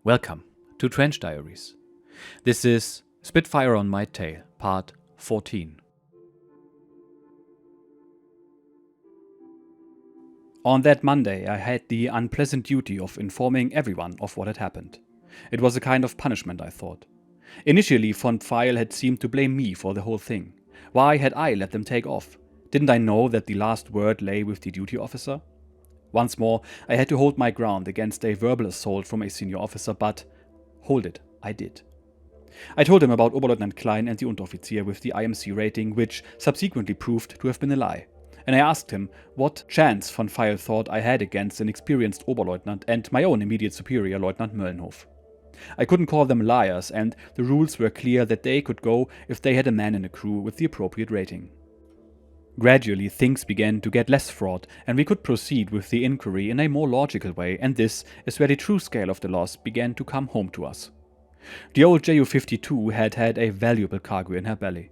Welcome to Trench Diaries. This is Spitfire on My Tail, part 14. On that Monday, I had the unpleasant duty of informing everyone of what had happened. It was a kind of punishment, I thought. Initially, von Pfeil had seemed to blame me for the whole thing. Why had I let them take off? Didn't I know that the last word lay with the duty officer? Once more, I had to hold my ground against a verbal assault from a senior officer, but hold it, I did. I told him about Oberleutnant Klein and the Unteroffizier with the IMC rating, which subsequently proved to have been a lie. And I asked him what chance von Pfeil thought I had against an experienced Oberleutnant and my own immediate superior, Lieutenant Möllenhof. I couldn't call them liars, and the rules were clear that they could go if they had a man in the crew with the appropriate rating. Gradually, things began to get less fraught, and we could proceed with the inquiry in a more logical way, and this is where the true scale of the loss began to come home to us. The old Ju-52 had had a valuable cargo in her belly.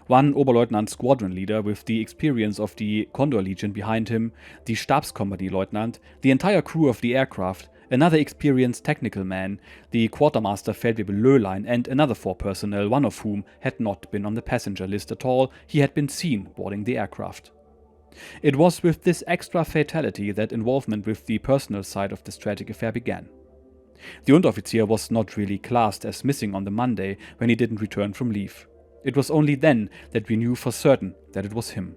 One Oberleutnant squadron leader with the experience of the Condor Legion behind him, the Stabskompanie Lieutenant, the entire crew of the aircraft, another experienced technical man, the Quartermaster Feldwebel Löhlein, and another 4 personnel, one of whom had not been on the passenger list at all. He had been seen boarding the aircraft. It was with this extra fatality that involvement with the personal side of this tragic affair began. The Unteroffizier was not really classed as missing on the Monday when he didn't return from leave. It was only then that we knew for certain that it was him.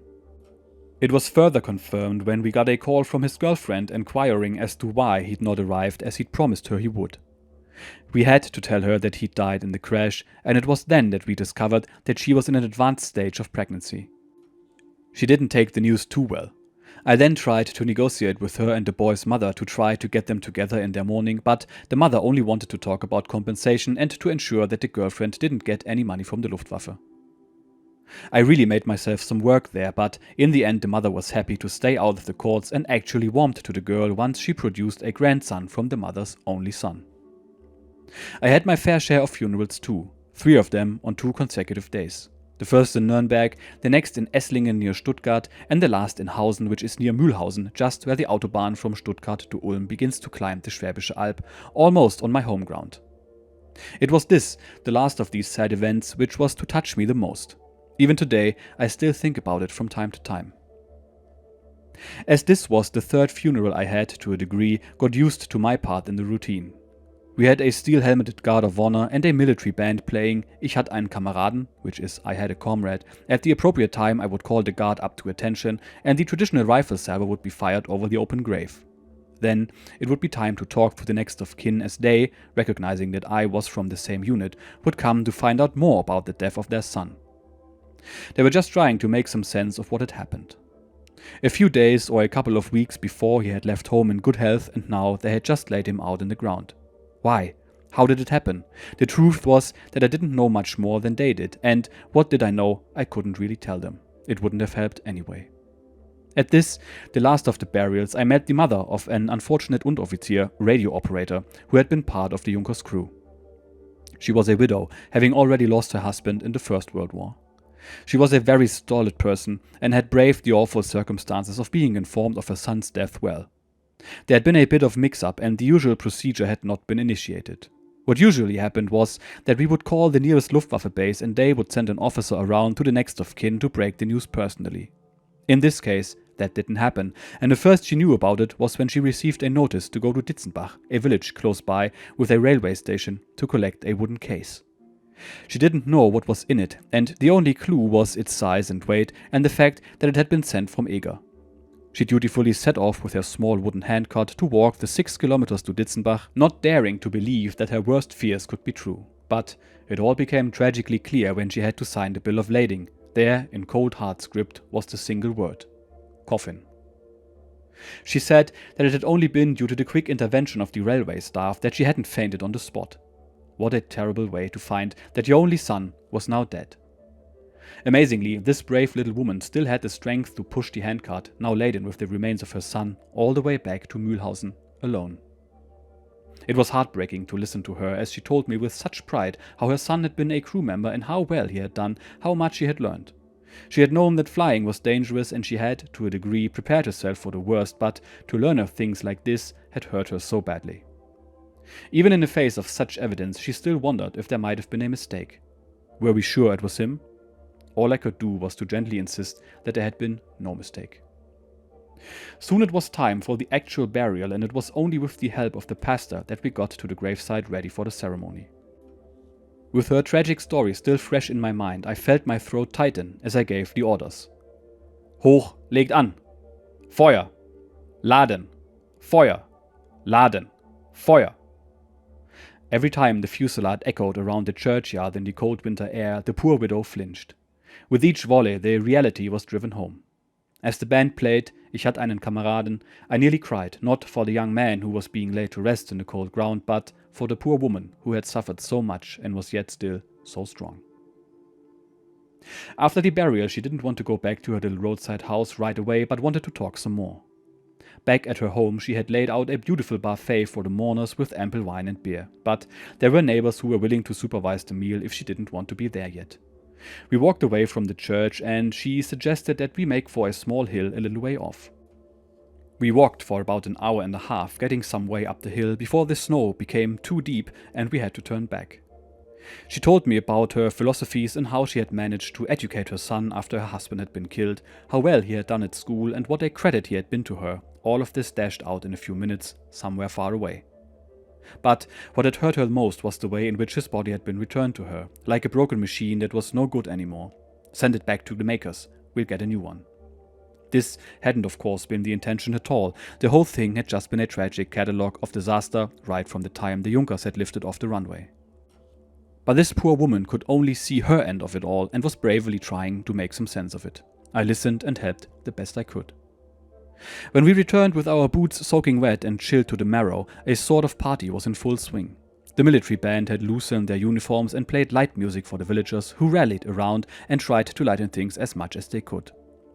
It was further confirmed when we got a call from his girlfriend inquiring as to why he'd not arrived as he'd promised her he would. We had to tell her that he'd died in the crash, and it was then that we discovered that she was in an advanced stage of pregnancy. She didn't take the news too well. I then tried to negotiate with her and the boy's mother to try to get them together in their mourning, but the mother only wanted to talk about compensation and to ensure that the girlfriend didn't get any money from the Luftwaffe. I really made myself some work there, but in the end the mother was happy to stay out of the courts and actually warmed to the girl once she produced a grandson from the mother's only son. I had my fair share of funerals too, 3 of them on 2 consecutive days. The first in Nürnberg, the next in Esslingen near Stuttgart, and the last in Hausen, which is near Mühlhausen, just where the Autobahn from Stuttgart to Ulm begins to climb the Schwäbische Alb, almost on my home ground. It was this, the last of these sad events, which was to touch me the most. Even today, I still think about it from time to time. As this was the 3rd funeral I had, to a degree, got used to my part in the routine. We had a steel-helmeted guard of honor and a military band playing Ich hatt einen Kameraden, which is I had a comrade. At the appropriate time I would call the guard up to attention, and the traditional rifle salvo would be fired over the open grave. Then it would be time to talk to the next of kin, as they, recognizing that I was from the same unit, would come to find out more about the death of their son. They were just trying to make some sense of what had happened. A few days or a couple of weeks before he had left home in good health, and now they had just laid him out in the ground. Why? How did it happen? The truth was that I didn't know much more than they did, and what did I know, I couldn't really tell them. It wouldn't have helped anyway. At this, the last of the burials, I met the mother of an unfortunate Unteroffizier, radio operator, who had been part of the Junkers crew. She was a widow, having already lost her husband in the First World War. She was a very stolid person and had braved the awful circumstances of being informed of her son's death well. There had been a bit of mix-up and the usual procedure had not been initiated. What usually happened was that we would call the nearest Luftwaffe base and they would send an officer around to the next of kin to break the news personally. In this case, that didn't happen, and the first she knew about it was when she received a notice to go to Ditzenbach, a village close by with a railway station, to collect a wooden case. She didn't know what was in it, and the only clue was its size and weight and the fact that it had been sent from Eger. She dutifully set off with her small wooden handcart to walk the 6 kilometers to Ditzenbach, not daring to believe that her worst fears could be true. But it all became tragically clear when she had to sign the bill of lading. There, in cold hard script, was the single word: coffin. She said that it had only been due to the quick intervention of the railway staff that she hadn't fainted on the spot. What a terrible way to find that your only son was now dead. Amazingly, this brave little woman still had the strength to push the handcart, now laden with the remains of her son, all the way back to Mühlhausen, alone. It was heartbreaking to listen to her as she told me with such pride how her son had been a crew member and how well he had done, how much he had learned. She had known that flying was dangerous and she had, to a degree, prepared herself for the worst, but to learn of things like this had hurt her so badly. Even in the face of such evidence, she still wondered if there might have been a mistake. Were we sure it was him? All I could do was to gently insist that there had been no mistake. Soon it was time for the actual burial, and it was only with the help of the pastor that we got to the gravesite ready for the ceremony. With her tragic story still fresh in my mind, I felt my throat tighten as I gave the orders. Hoch, legt an! Feuer! Laden! Feuer! Laden! Feuer! Every time the fusillade echoed around the churchyard in the cold winter air, the poor widow flinched. With each volley, the reality was driven home. As the band played Ich hatt einen Kameraden, I nearly cried, not for the young man who was being laid to rest in the cold ground, but for the poor woman who had suffered so much and was yet still so strong. After the burial, she didn't want to go back to her little roadside house right away, but wanted to talk some more. Back at her home, she had laid out a beautiful buffet for the mourners with ample wine and beer, but there were neighbors who were willing to supervise the meal if she didn't want to be there yet. We walked away from the church, and she suggested that we make for a small hill a little way off. We walked for about an hour and a half, getting some way up the hill before the snow became too deep and we had to turn back. She told me about her philosophies and how she had managed to educate her son after her husband had been killed, how well he had done at school, and what a credit he had been to her. All of this dashed out in a few minutes, somewhere far away. But what had hurt her most was the way in which his body had been returned to her, like a broken machine that was no good anymore. Send it back to the makers, we'll get a new one. This hadn't of course been the intention at all. The whole thing had just been a tragic catalogue of disaster right from the time the Junkers had lifted off the runway. But this poor woman could only see her end of it all and was bravely trying to make some sense of it. I listened and helped the best I could. When we returned with our boots soaking wet and chilled to the marrow, a sort of party was in full swing. The military band had loosened their uniforms and played light music for the villagers, who rallied around and tried to lighten things as much as they could.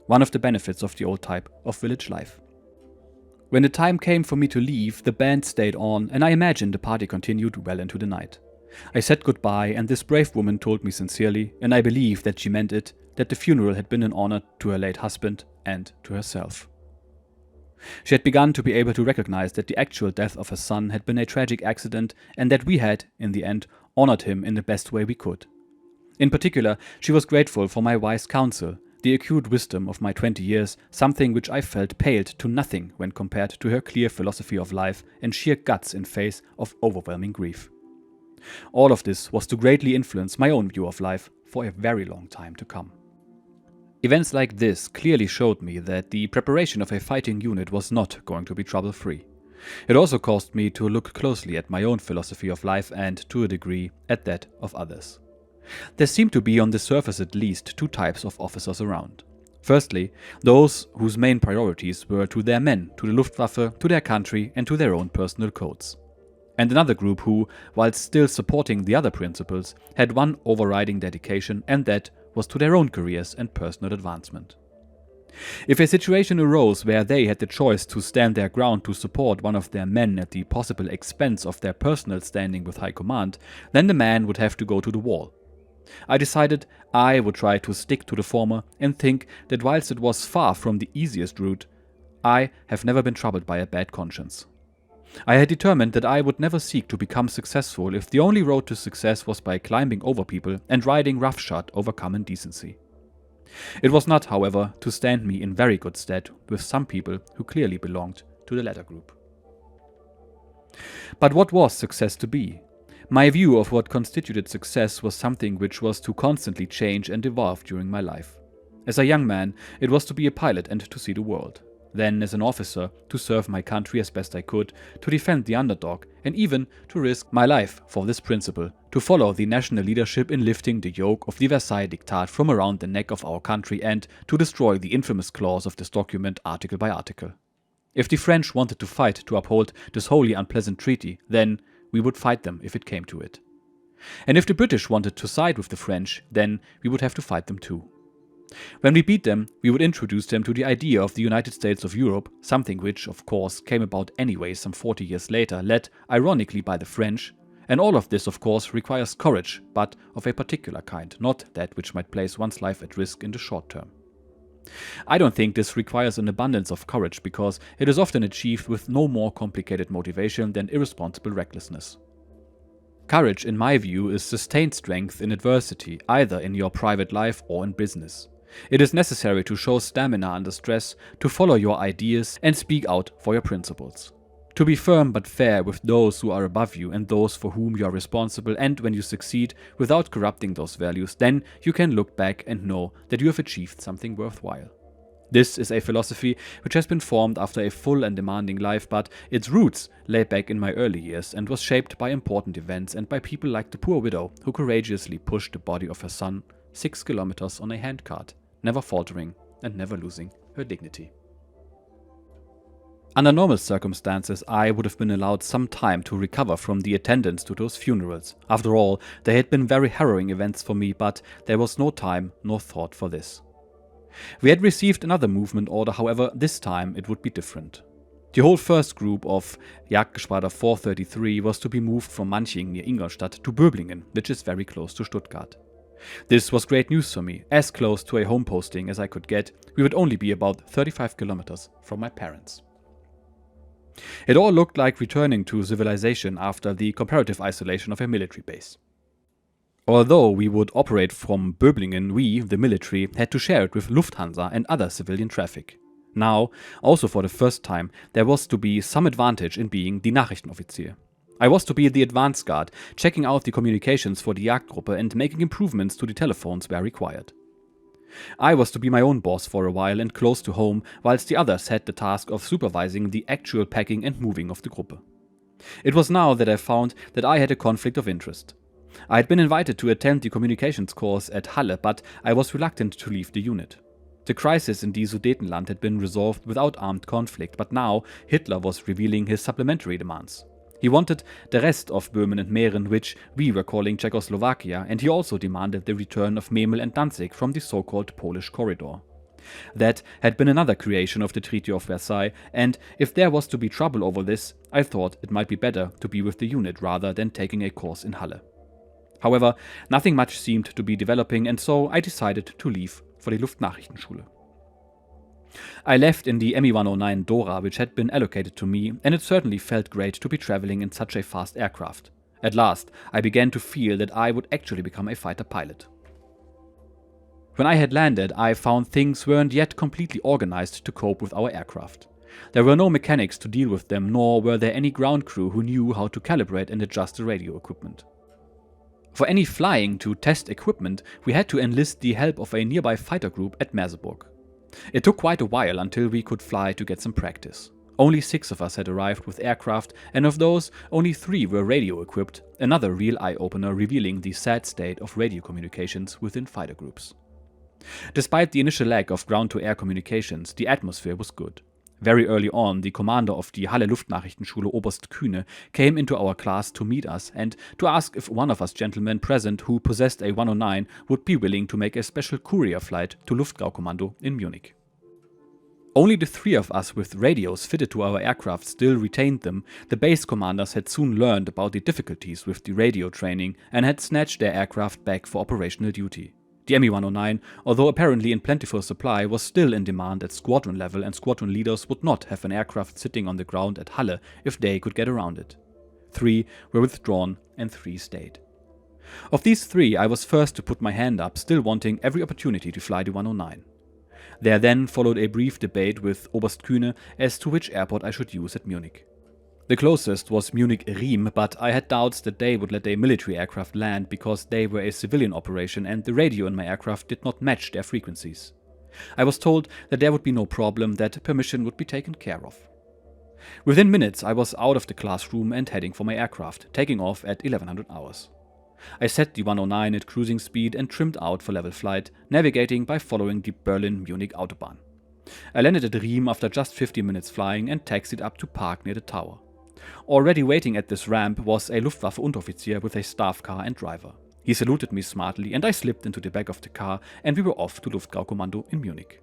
One of the benefits of the old type of village life. When the time came for me to leave, the band stayed on, and I imagine the party continued well into the night. I said goodbye, and this brave woman told me sincerely, and I believe that she meant it, that the funeral had been an honor to her late husband and to herself. She had begun to be able to recognize that the actual death of her son had been a tragic accident, and that we had, in the end, honored him in the best way we could. In particular, she was grateful for my wise counsel, the acute wisdom of my 20 years, something which I felt paled to nothing when compared to her clear philosophy of life and sheer guts in face of overwhelming grief. All of this was to greatly influence my own view of life for a very long time to come. Events like this clearly showed me that the preparation of a fighting unit was not going to be trouble-free. It also caused me to look closely at my own philosophy of life and, to a degree, at that of others. There seemed to be, on the surface at least, two types of officers around. Firstly, those whose main priorities were to their men, to the Luftwaffe, to their country, and to their own personal codes. And another group who, whilst still supporting the other principles, had one overriding dedication, and that was to their own careers and personal advancement. If a situation arose where they had the choice to stand their ground to support one of their men at the possible expense of their personal standing with high command, then the man would have to go to the wall. I decided I would try to stick to the former and think that whilst it was far from the easiest route, I have never been troubled by a bad conscience. I had determined that I would never seek to become successful if the only road to success was by climbing over people and riding roughshod over common decency. It was not, however, to stand me in very good stead with some people who clearly belonged to the latter group. But what was success to be? My view of what constituted success was something which was to constantly change and evolve during my life. As a young man, it was to be a pilot and to see the world. Then, as an officer, to serve my country as best I could, to defend the underdog, and even to risk my life for this principle, to follow the national leadership in lifting the yoke of the Versailles Diktat from around the neck of our country and to destroy the infamous clause of this document article by article. If the French wanted to fight to uphold this wholly unpleasant treaty, then we would fight them if it came to it. And if the British wanted to side with the French, then we would have to fight them too. When we beat them, we would introduce them to the idea of the United States of Europe, something which, of course, came about anyway some 40 years later, led, ironically, by the French. And all of this, of course, requires courage, but of a particular kind, not that which might place one's life at risk in the short term. I don't think this requires an abundance of courage because it is often achieved with no more complicated motivation than irresponsible recklessness. Courage, in my view, is sustained strength in adversity, either in your private life or in business. It is necessary to show stamina under stress, to follow your ideas and speak out for your principles. To be firm but fair with those who are above you and those for whom you are responsible, and when you succeed without corrupting those values, then you can look back and know that you have achieved something worthwhile. This is a philosophy which has been formed after a full and demanding life, but its roots lay back in my early years and was shaped by important events and by people like the poor widow who courageously pushed the body of her son 6 kilometers on a handcart, never faltering and never losing her dignity. Under normal circumstances, I would have been allowed some time to recover from the attendance to those funerals. After all, they had been very harrowing events for me, but there was no time nor thought for this. We had received another movement order, however, this time it would be different. The whole first group of Jagdgeschwader 433 was to be moved from Manching near Ingolstadt to Böblingen, which is very close to Stuttgart. This was great news for me. As close to a home posting as I could get, we would only be about 35 kilometers from my parents. It all looked like returning to civilization after the comparative isolation of a military base. Although we would operate from Böblingen, we, the military, had to share it with Lufthansa and other civilian traffic. Now, also for the first time, there was to be some advantage in being die Nachrichtenoffizier. I was to be the advance guard, checking out the communications for the Jagdgruppe and making improvements to the telephones where required. I was to be my own boss for a while and close to home, whilst the others had the task of supervising the actual packing and moving of the Gruppe. It was now that I found that I had a conflict of interest. I had been invited to attend the communications course at Halle, but I was reluctant to leave the unit. The crisis in the Sudetenland had been resolved without armed conflict, but now Hitler was revealing his supplementary demands. He wanted the rest of Böhmen and Mähren, which we were calling Czechoslovakia, and he also demanded the return of Memel and Danzig from the so-called Polish corridor. That had been another creation of the Treaty of Versailles, and if there was to be trouble over this, I thought it might be better to be with the unit rather than taking a course in Halle. However, nothing much seemed to be developing, and so I decided to leave for the Luftnachrichtenschule. I left in the Mi-109 Dora, which had been allocated to me, and it certainly felt great to be traveling in such a fast aircraft. At last, I began to feel that I would actually become a fighter pilot. When I had landed, I found things weren't yet completely organized to cope with our aircraft. There were no mechanics to deal with them, nor were there any ground crew who knew how to calibrate and adjust the radio equipment. For any flying to test equipment, we had to enlist the help of a nearby fighter group at Merseburg. It took quite a while until we could fly to get some practice. Only 6 of us had arrived with aircraft, and of those, only 3 were radio equipped, another real eye-opener revealing the sad state of radio communications within fighter groups. Despite the initial lack of ground-to-air communications, the atmosphere was good. Very early on, the commander of the Halle Luftnachrichtenschule, Oberst Kühne, came into our class to meet us and to ask if one of us gentlemen present who possessed a 109 would be willing to make a special courier flight to Luftgaukommando in Munich. Only the 3 of us with radios fitted to our aircraft still retained them. The base commanders had soon learned about the difficulties with the radio training and had snatched their aircraft back for operational duty. The Mi-109, although apparently in plentiful supply, was still in demand at squadron level, and squadron leaders would not have an aircraft sitting on the ground at Halle if they could get around it. 3 were withdrawn and 3 stayed. Of these 3, I was first to put my hand up, still wanting every opportunity to fly the 109. There then followed a brief debate with Oberst Kühne as to which airport I should use at Munich. The closest was Munich-Riem, but I had doubts that they would let a military aircraft land because they were a civilian operation and the radio in my aircraft did not match their frequencies. I was told that there would be no problem, that permission would be taken care of. Within minutes I was out of the classroom and heading for my aircraft, taking off at 1100 hours. I set the 109 at cruising speed and trimmed out for level flight, navigating by following the Berlin-Munich Autobahn. I landed at Riem after just 15 minutes flying and taxied up to park near the tower. Already waiting at this ramp was a Luftwaffe Unteroffizier with a staff car and driver. He saluted me smartly and I slipped into the back of the car and we were off to Luftgaukommando in Munich.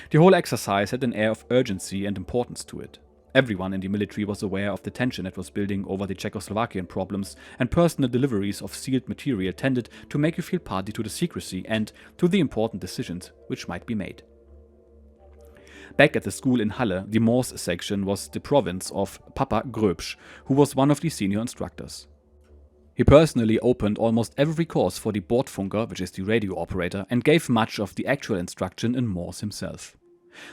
The whole exercise had an air of urgency and importance to it. Everyone in the military was aware of the tension that was building over the Czechoslovakian problems, and personal deliveries of sealed material tended to make you feel party to the secrecy and to the important decisions which might be made. Back at the school in Halle, the Morse section was the province of Papa Gröbsch, who was one of the senior instructors. He personally opened almost every course for the Bordfunker, which is the radio operator, and gave much of the actual instruction in Morse himself.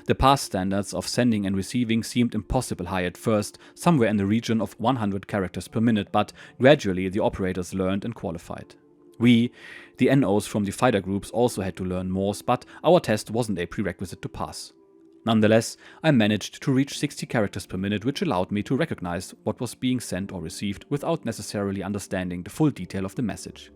The pass standards of sending and receiving seemed impossible high at first, somewhere in the region of 100 characters per minute, but gradually the operators learned and qualified. We, the NOs from the fighter groups, also had to learn Morse, but our test wasn't a prerequisite to pass. Nonetheless, I managed to reach 60 characters per minute, which allowed me to recognize what was being sent or received without necessarily understanding the full detail of the message.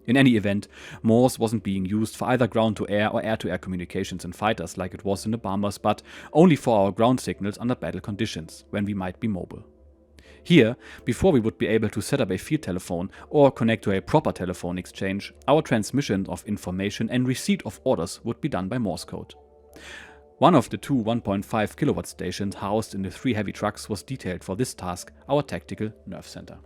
In any event, Morse wasn't being used for either ground-to-air or air-to-air communications in fighters like it was in the bombers, but only for our ground signals under battle conditions, when we might be mobile. Here, before we would be able to set up a field telephone or connect to a proper telephone exchange, our transmission of information and receipt of orders would be done by Morse code. One of the two 1.5 kilowatt stations housed in the 3 heavy trucks was detailed for this task, our tactical nerve center.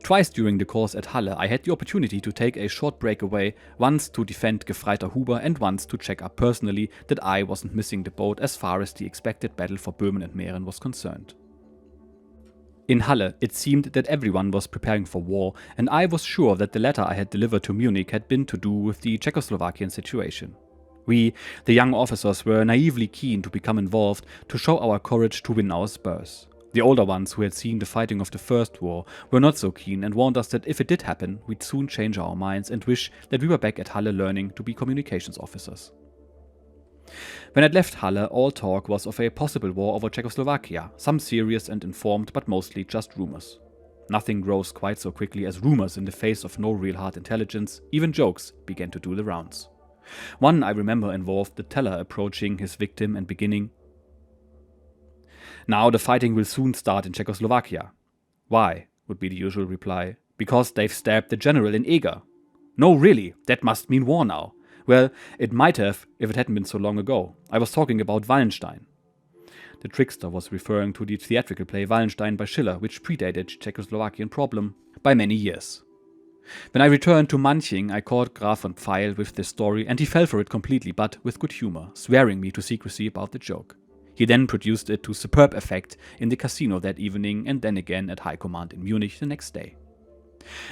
Twice during the course at Halle, I had the opportunity to take a short break away, once to defend Gefreiter Huber and once to check up personally that I wasn't missing the boat as far as the expected battle for Böhmen and Mähren was concerned. In Halle, it seemed that everyone was preparing for war, and I was sure that the letter I had delivered to Munich had been to do with the Czechoslovakian situation. We, the young officers, were naively keen to become involved, to show our courage to win our spurs. The older ones, who had seen the fighting of the First War, were not so keen and warned us that if it did happen, we'd soon change our minds and wish that we were back at Halle learning to be communications officers. When I'd left Halle, all talk was of a possible war over Czechoslovakia, some serious and informed, but mostly just rumors. Nothing grows quite so quickly as rumors in the face of no real hard intelligence. Even jokes began to do the rounds. One I remember involved the teller approaching his victim and beginning, "Now the fighting will soon start in Czechoslovakia." "Why?" would be the usual reply. "Because they've stabbed the general in Eger." "No, really, that must mean war now." "Well, it might have if it hadn't been so long ago. I was talking about Wallenstein." The trickster was referring to the theatrical play Wallenstein by Schiller, which predated the Czechoslovakian problem by many years. When I returned to Manching, I caught Graf von Pfeil with this story, and he fell for it completely, but with good humor, swearing me to secrecy about the joke. He then produced it to superb effect in the casino that evening, and then again at High Command in Munich the next day.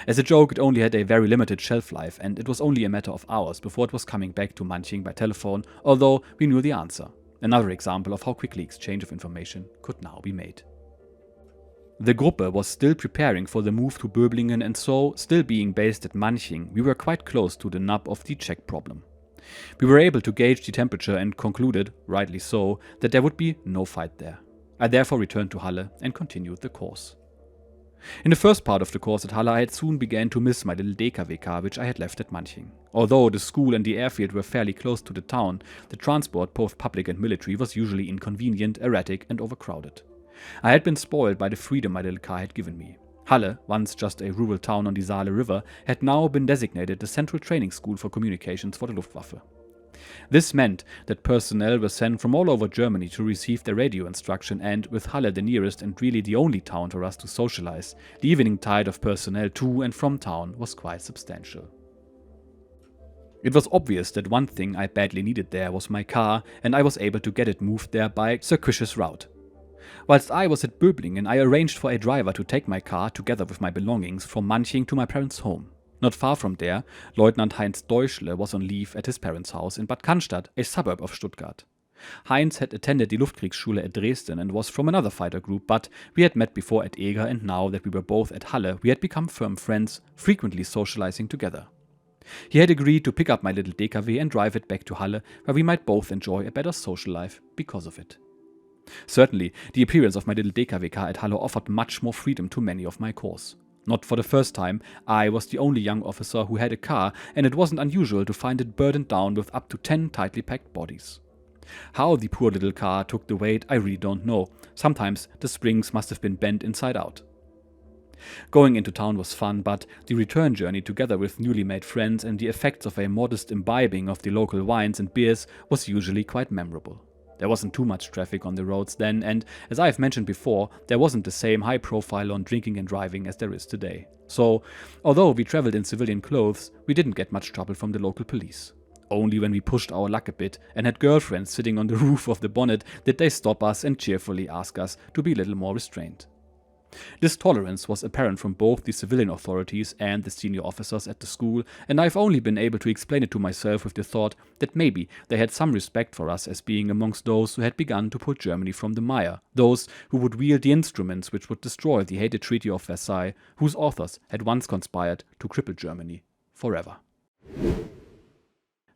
As a joke, it only had a very limited shelf life, and it was only a matter of hours before it was coming back to Manching by telephone, although we knew the answer. Another example of how quickly exchange of information could now be made. The Gruppe was still preparing for the move to Böblingen, and so, still being based at Manching, we were quite close to the nub of the Czech problem. We were able to gauge the temperature and concluded, rightly so, that there would be no fight there. I therefore returned to Halle and continued the course. In the first part of the course at Halle, I had soon began to miss my little DKW car, which I had left at Manching. Although the school and the airfield were fairly close to the town, the transport, both public and military, was usually inconvenient, erratic and overcrowded. I had been spoiled by the freedom my little car had given me. Halle, once just a rural town on the Saale River, had now been designated the central training school for communications for the Luftwaffe. This meant that personnel were sent from all over Germany to receive their radio instruction, and with Halle the nearest and really the only town for us to socialize, the evening tide of personnel to and from town was quite substantial. It was obvious that one thing I badly needed there was my car, and I was able to get it moved there by a circuitous route. Whilst I was at Böblingen, I arranged for a driver to take my car, together with my belongings, from Manching to my parents' home. Not far from there, Lieutenant Heinz Deutschle was on leave at his parents' house in Bad Cannstatt, a suburb of Stuttgart. Heinz had attended the Luftkriegsschule at Dresden and was from another fighter group, but we had met before at Eger, and now that we were both at Halle, we had become firm friends, frequently socializing together. He had agreed to pick up my little DKW and drive it back to Halle, where we might both enjoy a better social life because of it. Certainly, the appearance of my little DKW car at Halle offered much more freedom to many of my corps. Not for the first time, I was the only young officer who had a car, and it wasn't unusual to find it burdened down with up to 10 tightly packed bodies. How the poor little car took the weight, I really don't know. Sometimes the springs must have been bent inside out. Going into town was fun, but the return journey, together with newly made friends and the effects of a modest imbibing of the local wines and beers, was usually quite memorable. There wasn't too much traffic on the roads then, and as I've mentioned before, there wasn't the same high profile on drinking and driving as there is today. So, although we traveled in civilian clothes, we didn't get much trouble from the local police. Only when we pushed our luck a bit and had girlfriends sitting on the roof of the bonnet did they stop us and cheerfully ask us to be a little more restrained. This tolerance was apparent from both the civilian authorities and the senior officers at the school, and I've only been able to explain it to myself with the thought that maybe they had some respect for us as being amongst those who had begun to pull Germany from the mire, those who would wield the instruments which would destroy the hated Treaty of Versailles, whose authors had once conspired to cripple Germany forever.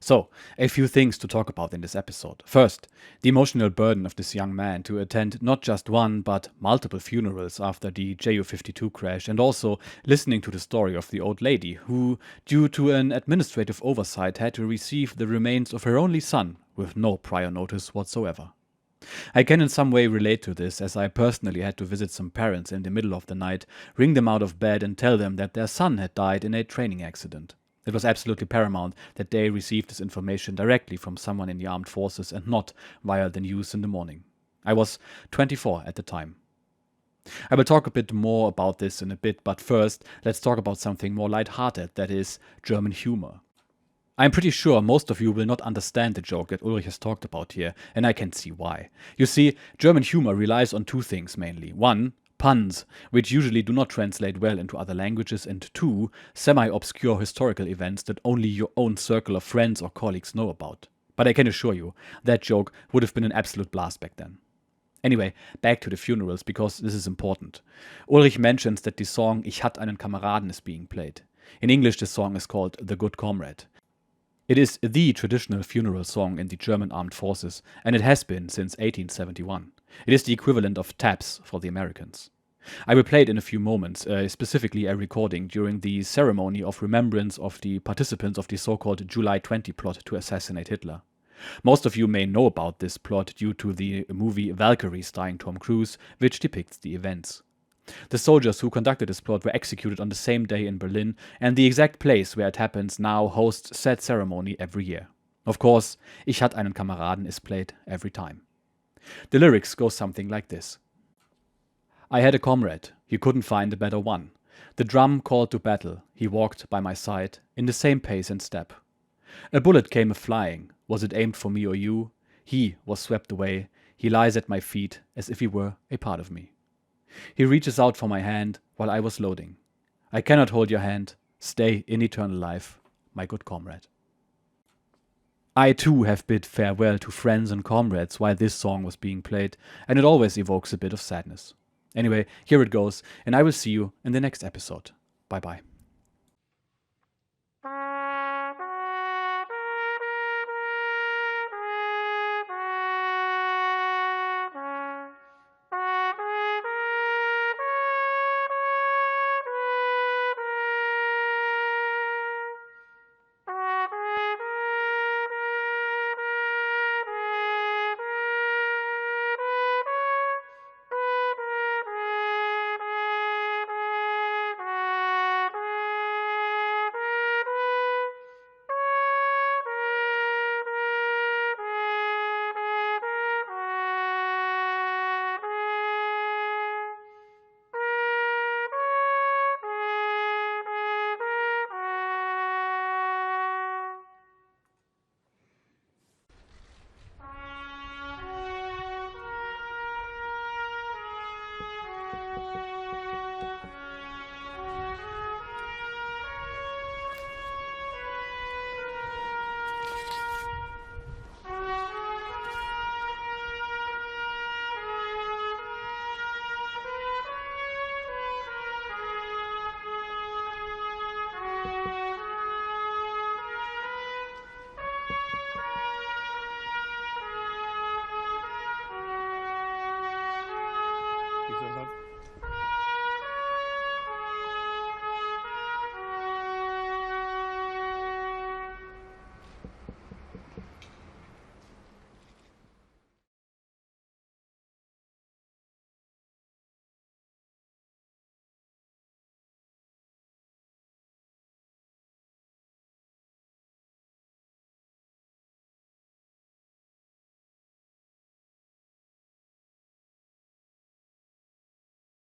So, a few things to talk about in this episode. First, the emotional burden of this young man to attend not just one, but multiple funerals after the Ju-52 crash, and also listening to the story of the old lady who, due to an administrative oversight, had to receive the remains of her only son with no prior notice whatsoever. I can in some way relate to this, as I personally had to visit some parents in the middle of the night, ring them out of bed and tell them that their son had died in a training accident. It was absolutely paramount that they receive this information directly from someone in the armed forces and not via the news in the morning. I was 24 at the time. I will talk a bit more about this in a bit, but first let's talk about something more light-hearted, that is German humor. I'm pretty sure most of you will not understand the joke that Ulrich has talked about here, and I can see why. You see, German humor relies on two things mainly. One, puns, which usually do not translate well into other languages, and two, semi-obscure historical events that only your own circle of friends or colleagues know about. But I can assure you, that joke would have been an absolute blast back then. Anyway, back to the funerals, because this is important. Ulrich mentions that the song Ich hatt einen Kameraden is being played. In English, the song is called The Good Comrade. It is the traditional funeral song in the German armed forces, and it has been since 1871. It is the equivalent of taps for the Americans. I will play it in a few moments, specifically a recording during the ceremony of remembrance of the participants of the so-called July 20 plot to assassinate Hitler. Most of you may know about this plot due to the movie Valkyrie starring Tom Cruise, which depicts the events. The soldiers who conducted this plot were executed on the same day in Berlin, and the exact place where it happens now hosts said ceremony every year. Of course, Ich hatt einen Kameraden is played every time. The lyrics go something like this. I had a comrade, you couldn't find a better one. The drum called to battle, he walked by my side, in the same pace and step. A bullet came a-flying, was it aimed for me or you? He was swept away, he lies at my feet as if he were a part of me. He reaches out for my hand while I was loading. I cannot hold your hand, stay in eternal life, my good comrade. I too have bid farewell to friends and comrades while this song was being played, and it always evokes a bit of sadness. Anyway, here it goes, and I will see you in the next episode. Bye bye. Wie soll das?